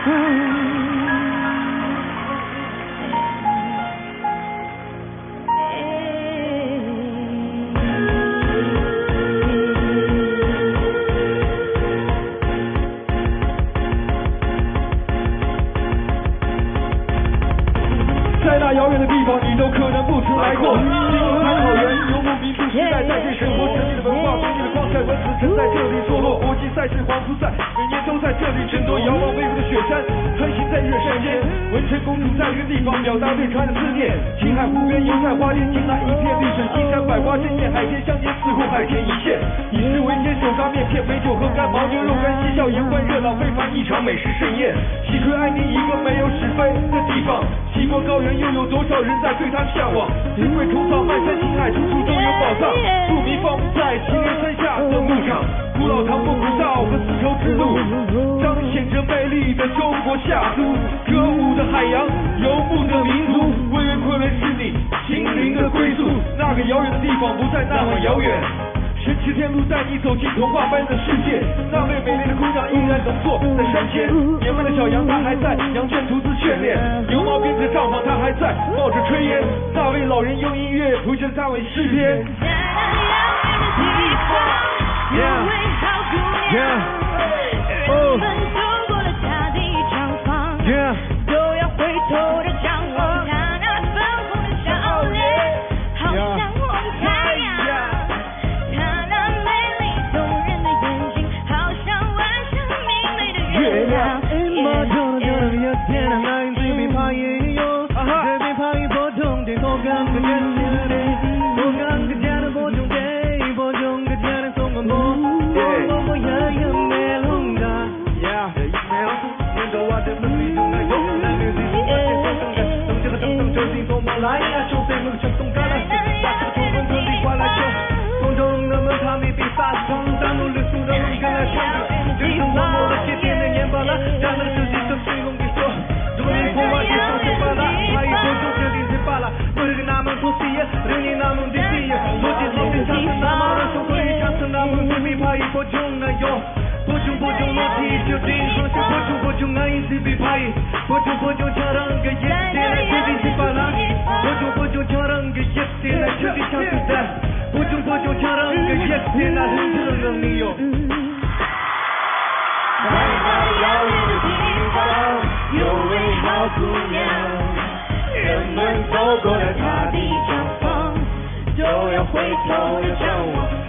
在那遥远的地方，你都可能不曾来过。经过参考园，游牧民族时代在这生活，神秘的文化，美丽的光彩，文字正在这里坐落。国际赛事黄土赛，每年都在这里争夺，遥望巍巍的雪山，穿行在月山间。文成公主在这个地方表达对她的思念。青海湖边油菜花田，进来一片绿水，金山百花争艳，海天相见，似乎海天一线。以食为天，手抓面片，美酒喝干，牦牛肉干，嬉笑言欢，热闹非凡，一场美食盛宴。西昆爱你一个没有是非的地方，西国高原又有多少人在对它向往？珍贵虫草漫山青海，处处都有宝藏。著名放牧在祁连山下的牧场，古老唐伯古道和丝绸之路，彰显着美丽的中国夏都。歌舞的海洋，游牧的民族，巍巍昆仑是你心灵的归宿。那个遥远的地方不再那么遥远。神奇天路带你走进童话般的世界，那位美丽的姑娘依然能坐在山前，年迈的小羊它还在羊圈独自眷恋，牛毛编织帐篷它还在冒着炊烟，那位老人用音乐谱着那位诗篇。都要回头的张望，看那粉红的笑脸，好像红太阳。看那美丽动人的眼睛，好像晚上明媚的月亮。天啊，那影子比怕也有，这边怕一波中的多干个干净的，多干个家的波中的，波中个家的松光波，我呀呀没弄的，呀，没有，年头啊这么比中的有，男女比我这上升的，等这个等等这心多么来呀，就被梦想动干了，把这个冲锋车里挂来球，风中的门他没比发生，大陆的树的龙跟来冲，就是我们的街边的年巴拉，让那个手机都水龙给说。破坏也都是罢了，他一波就决定是罢了。我这个那么多事业，人你那么的事业，逻辑逻辑像是那么的生活也像是那么的没怕一波中那有，波中逻辑就这样是波中爱是被怕一，波中저런 게 예대来决定是罢了，波中저런 게 예대来决定像是的，波中저런 게 예대来흔들는理由。在那遥远的地方，有位好姑娘，人们走过了她的帐篷，都要回头的张望。